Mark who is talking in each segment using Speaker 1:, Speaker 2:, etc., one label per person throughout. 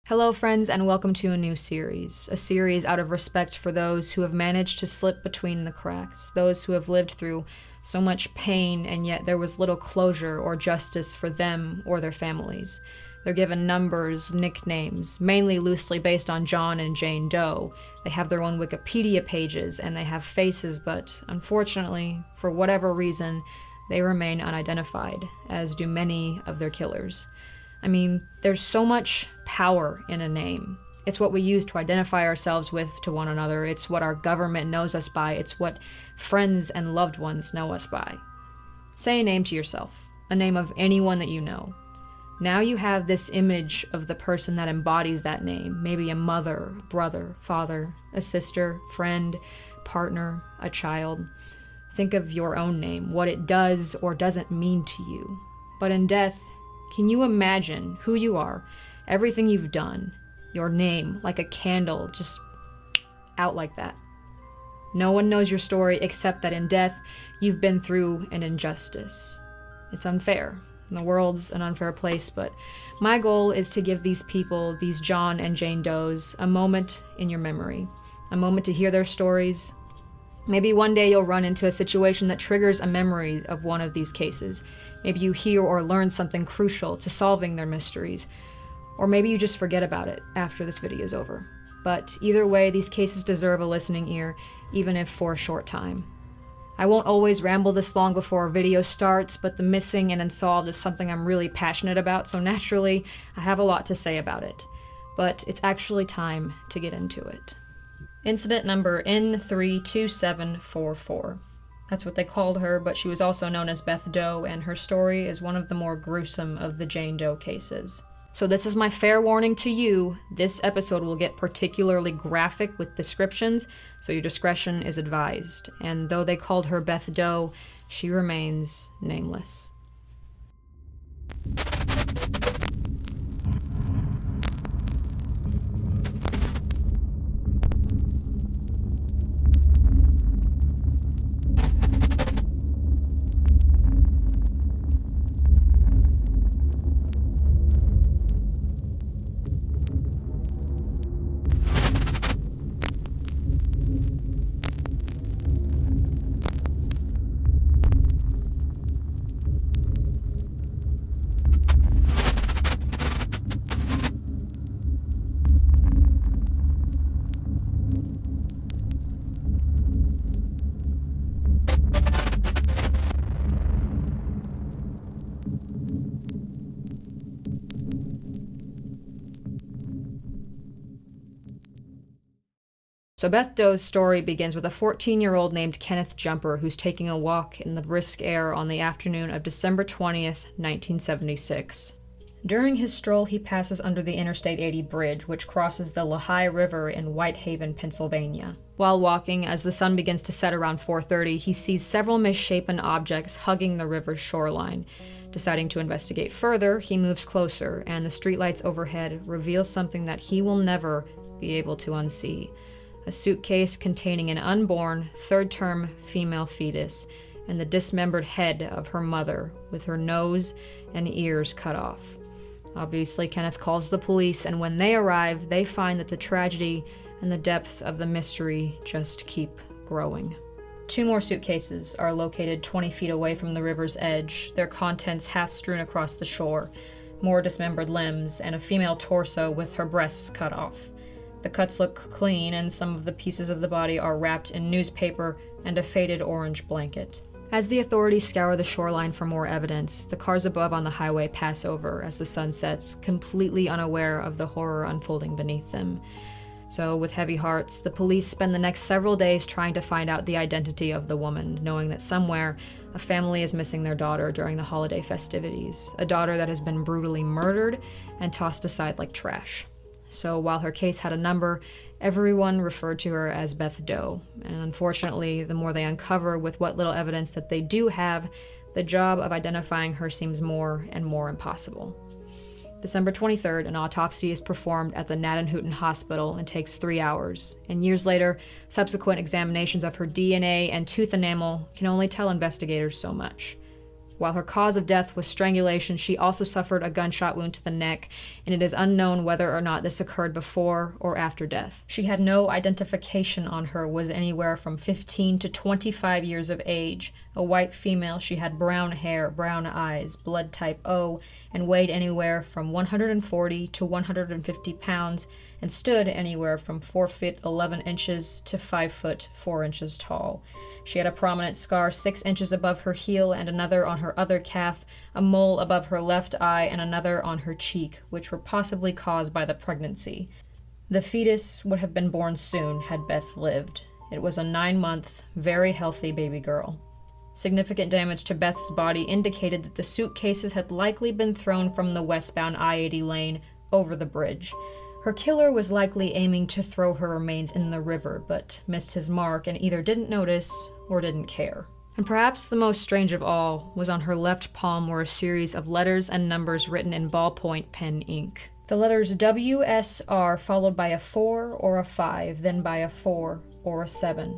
Speaker 1: Hello friends, and welcome to a new series. A series out of respect for those who have managed to slip between the cracks, those who have lived through so much pain and yet there was little closure or justice for them or their families. They're given numbers, nicknames, mainly loosely based on John and Jane Doe. They have their own Wikipedia pages and they have faces, but unfortunately, for whatever reason, they remain unidentified, as do many of their killers. I mean, there's so much power in a name. It's what we use to identify ourselves with to one another. It's what our government knows us by. It's what friends and loved ones know us by. Say a name to yourself, a name of anyone that you know. Now you have this image of the person that embodies that name, maybe a mother, brother, father, a sister, friend, partner, a child. Think of your own name, what it does or doesn't mean to you. But in death, can you imagine who you are, everything you've done, your name, like a candle, just out like that? No one knows your story except that in death, you've been through an injustice. It's unfair. The world's an unfair place, but my goal is to give these people, these John and Jane Does, a moment in your memory, a moment to hear their stories. Maybe one day you'll run into a situation that triggers a memory of one of these cases. Maybe you hear or learn something crucial to solving their mysteries. Or maybe you just forget about it after this video is over. But either way, these cases deserve a listening ear, even if for a short time. I won't always ramble this long before a video starts, but the missing and unsolved is something I'm really passionate about, so naturally, I have a lot to say about it. But it's actually time to get into it. Incident number N32744. That's what they called her, but she was also known as Beth Doe, and her story is one of the more gruesome of the Jane Doe cases. So this is my fair warning to you. This episode will get particularly graphic with descriptions, so your discretion is advised. And though they called her Beth Doe, she remains nameless. So Beth Doe's story begins with a 14-year-old named Kenneth Jumper who's taking a walk in the brisk air on the afternoon of December 20th, 1976. During his stroll, he passes under the Interstate 80 bridge, which crosses the Lehigh River in Whitehaven, Pennsylvania. While walking, as the sun begins to set around 4:30, he sees several misshapen objects hugging the river's shoreline. Deciding to investigate further, he moves closer, and the streetlights overhead reveal something that he will never be able to unsee. A suitcase containing an unborn, third-term female fetus and the dismembered head of her mother with her nose and ears cut off. Obviously, Kenneth calls the police, and when they arrive, they find that the tragedy and the depth of the mystery just keep growing. 2 more suitcases are located 20 feet away from the river's edge, their contents half strewn across the shore, more dismembered limbs, and a female torso with her breasts cut off. The cuts look clean, and some of the pieces of the body are wrapped in newspaper and a faded orange blanket. As the authorities scour the shoreline for more evidence, the cars above on the highway pass over as the sun sets, completely unaware of the horror unfolding beneath them. So, with heavy hearts, the police spend the next several days trying to find out the identity of the woman, knowing that somewhere a family is missing their daughter during the holiday festivities, a daughter that has been brutally murdered and tossed aside like trash. So while her case had a number, everyone referred to her as Beth Doe, and unfortunately, the more they uncover with what little evidence that they do have, the job of identifying her seems more and more impossible. December 23rd, an autopsy is performed at the Gnadenhutten Hospital and takes 3 hours, and years later, subsequent examinations of her DNA and tooth enamel can only tell investigators so much. While her cause of death was strangulation, she also suffered a gunshot wound to the neck, and it is unknown whether or not this occurred before or after death. She had no identification on her, was anywhere from 15 to 25 years of age, a white female. She had brown hair, brown eyes, blood type O, and weighed anywhere from 140 to 150 pounds, and stood anywhere from 4 feet 11 inches to 5 foot 4 inches tall. She had a prominent scar 6 inches above her heel and another on her other calf, a mole above her left eye and another on her cheek, which were possibly caused by the pregnancy. The fetus would have been born soon had Beth lived. It was a 9-month, very healthy baby girl. Significant damage to Beth's body indicated that the suitcases had likely been thrown from the westbound I-80 lane over the bridge. Her killer was likely aiming to throw her remains in the river, but missed his mark and either didn't notice or didn't care. And perhaps the most strange of all was on her left palm were a series of letters and numbers written in ballpoint pen ink. The letters WSR followed by a 4 or a 5, then by a 4 or a 7.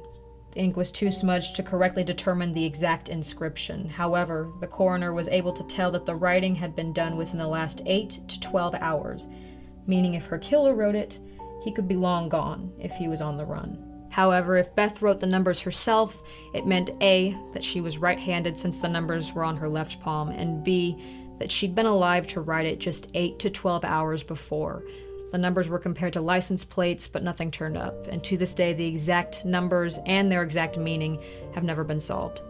Speaker 1: The ink was too smudged to correctly determine the exact inscription. However, the coroner was able to tell that the writing had been done within the last 8 to 12 hours, meaning if her killer wrote it, he could be long gone if he was on the run. However, if Beth wrote the numbers herself, it meant A, that she was right-handed since the numbers were on her left palm, and B, that she'd been alive to write it just 8 to 12 hours before. The numbers were compared to license plates, but nothing turned up, and to this day the exact numbers and their exact meaning have never been solved.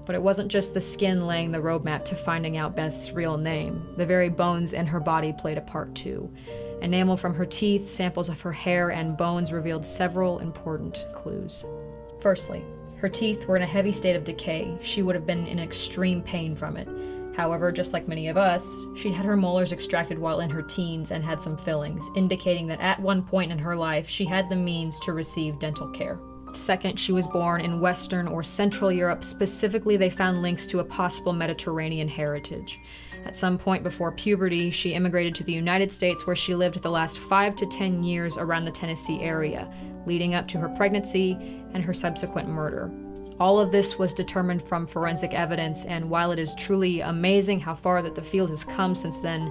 Speaker 1: But it wasn't just the skin laying the roadmap to finding out Beth's real name. The very bones in her body played a part too. Enamel from her teeth, samples of her hair, and bones revealed several important clues. Firstly, her teeth were in a heavy state of decay. She would have been in extreme pain from it. However, just like many of us, she had her molars extracted while in her teens and had some fillings, indicating that at one point in her life she had the means to receive dental care. Second, she was born in Western or Central Europe. Specifically, they found links to a possible Mediterranean heritage. At some point before puberty, she immigrated to the United States, where she lived the last 5 to 10 years around the Tennessee area, leading up to her pregnancy and her subsequent murder. All of this was determined from forensic evidence, and while it is truly amazing how far that the field has come since then,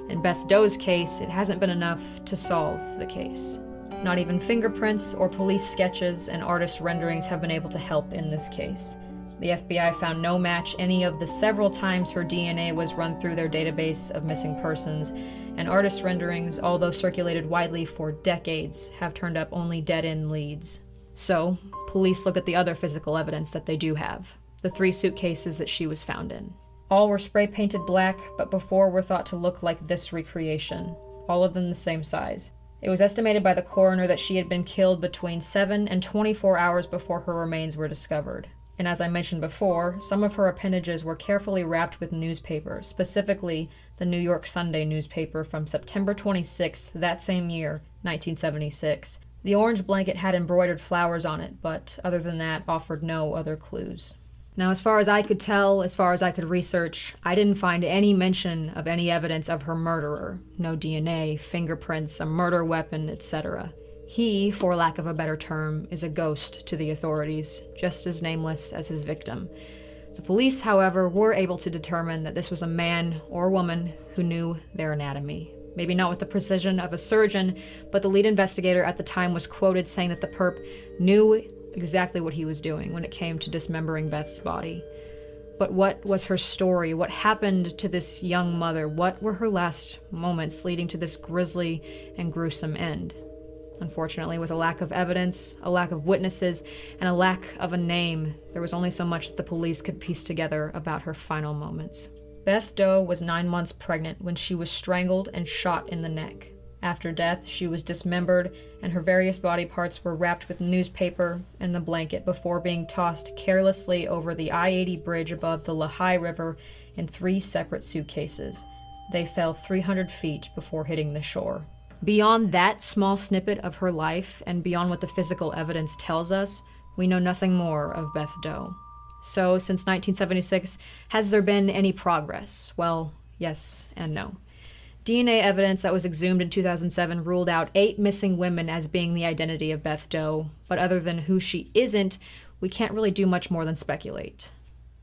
Speaker 1: in Beth Doe's case, it hasn't been enough to solve the case. Not even fingerprints or police sketches and artist renderings have been able to help in this case. The FBI found no match any of the several times her DNA was run through their database of missing persons, and artist renderings, although circulated widely for decades, have turned up only dead-end leads. So, police look at the other physical evidence that they do have, the 3 suitcases that she was found in. All were spray-painted black, but before were thought to look like this recreation, all of them the same size. It was estimated by the coroner that she had been killed between 7 and 24 hours before her remains were discovered. And as I mentioned before, some of her appendages were carefully wrapped with newspaper, specifically the New York Sunday newspaper from September 26th that same year, 1976. The orange blanket had embroidered flowers on it, but other than that, offered no other clues. Now, as far as I could tell, as far as I could research, I didn't find any mention of any evidence of her murderer. No DNA, fingerprints, a murder weapon, etc. He, for lack of a better term, is a ghost to the authorities, just as nameless as his victim. The police, however, were able to determine that this was a man or woman who knew their anatomy. Maybe not with the precision of a surgeon, but the lead investigator at the time was quoted saying that the perp knew exactly what he was doing when it came to dismembering Beth's body. But what was her story? What happened to this young mother? What were her last moments leading to this grisly and gruesome end? Unfortunately, with a lack of evidence, a lack of witnesses, and a lack of a name, there was only so much that the police could piece together about her final moments. Beth Doe was 9 months pregnant when she was strangled and shot in the neck. After death, she was dismembered, and her various body parts were wrapped with newspaper and the blanket before being tossed carelessly over the I-80 bridge above the Lehigh River in 3 separate suitcases. They fell 300 feet before hitting the shore. Beyond that small snippet of her life, and beyond what the physical evidence tells us, we know nothing more of Beth Doe. So, since 1976, has there been any progress? Well, yes and no. DNA evidence that was exhumed in 2007 ruled out 8 missing women as being the identity of Beth Doe, but other than who she isn't, we can't really do much more than speculate.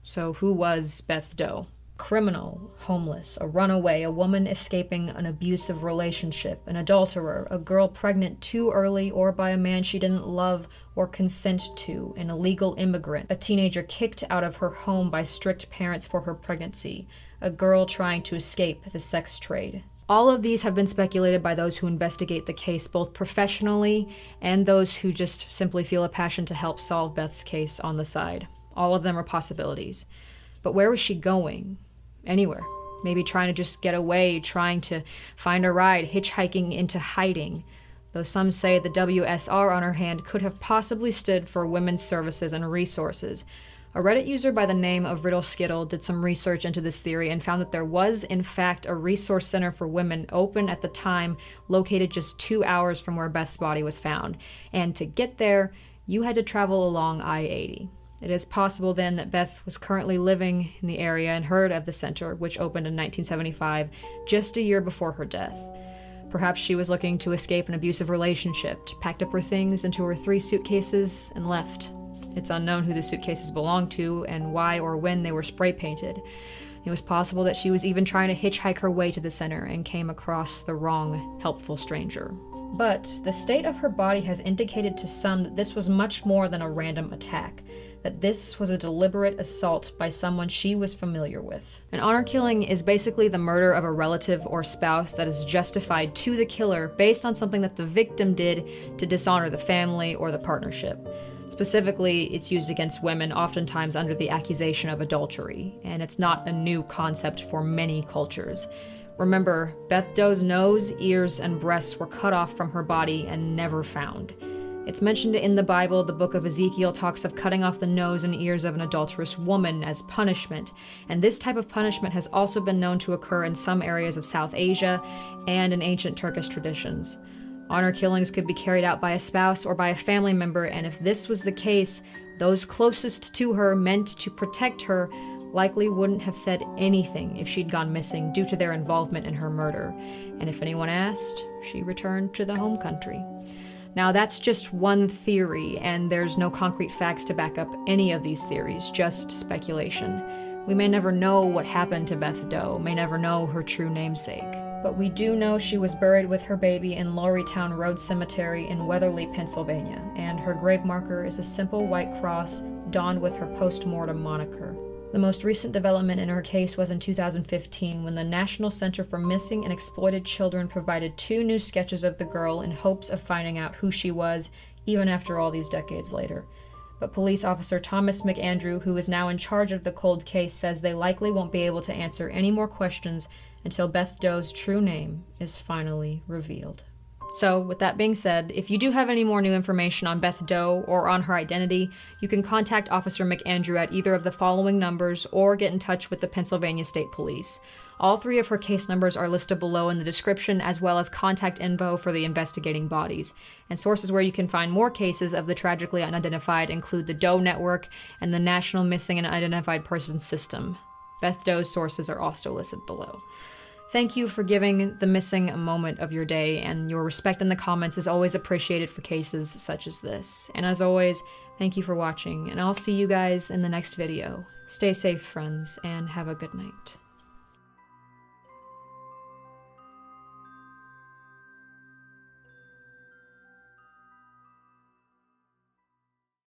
Speaker 1: So who was Beth Doe? Criminal, homeless, a runaway, a woman escaping an abusive relationship, an adulterer, a girl pregnant too early or by a man she didn't love or consent to, an illegal immigrant, a teenager kicked out of her home by strict parents for her pregnancy, a girl trying to escape the sex trade. All of these have been speculated by those who investigate the case, both professionally and those who just simply feel a passion to help solve Beth's case on the side. All of them are possibilities. But where was she going? Anywhere. Maybe trying to just get away, trying to find a ride, hitchhiking into hiding. Though some say the WSR on her hand could have possibly stood for Women's Services and Resources. A Reddit user by the name of Riddle Skittle did some research into this theory and found that there was, in fact, a resource center for women open at the time, located just 2 hours from where Beth's body was found. And to get there, you had to travel along I-80. It is possible then that Beth was currently living in the area and heard of the center, which opened in 1975, just a year before her death. Perhaps she was looking to escape an abusive relationship, packed up her things into her 3 suitcases, and left. It's unknown who the suitcases belonged to and why or when they were spray painted. It was possible that she was even trying to hitchhike her way to the center and came across the wrong, helpful stranger. But the state of her body has indicated to some that this was much more than a random attack, that this was a deliberate assault by someone she was familiar with. An honor killing is basically the murder of a relative or spouse that is justified to the killer based on something that the victim did to dishonor the family or the partnership. Specifically, it's used against women, oftentimes under the accusation of adultery, and it's not a new concept for many cultures. Remember, Beth Doe's nose, ears, and breasts were cut off from her body and never found. It's mentioned in the Bible. The book of Ezekiel talks of cutting off the nose and ears of an adulterous woman as punishment, and this type of punishment has also been known to occur in some areas of South Asia and in ancient Turkish traditions. Honor killings could be carried out by a spouse or by a family member, and if this was the case, those closest to her, meant to protect her, likely wouldn't have said anything if she'd gone missing due to their involvement in her murder. And if anyone asked, she returned to the home country. Now, that's just one theory, and there's no concrete facts to back up any of these theories, just speculation. We may never know what happened to Beth Doe, may never know her true namesake. But we do know she was buried with her baby in Lawrytown Road Cemetery in Weatherly, Pennsylvania, and her grave marker is a simple white cross donned with her post-mortem moniker. The most recent development in her case was in 2015 when the National Center for Missing and Exploited Children provided 2 new sketches of the girl in hopes of finding out who she was, even after all these decades later. But police officer Thomas McAndrew, who is now in charge of the cold case, says they likely won't be able to answer any more questions until Beth Doe's true name is finally revealed. So, with that being said, if you do have any more new information on Beth Doe or on her identity, you can contact Officer McAndrew at either of the following numbers or get in touch with the Pennsylvania State Police. All 3 of her case numbers are listed below in the description, as well as contact info for the investigating bodies. And sources where you can find more cases of the tragically unidentified include the Doe Network and the National Missing and Unidentified Persons System. Beth Doe's sources are also listed below. Thank you for giving the missing a moment of your day, and your respect in the comments is always appreciated for cases such as this. And as always, thank you for watching, and I'll see you guys in the next video. Stay safe, friends, and have a good night.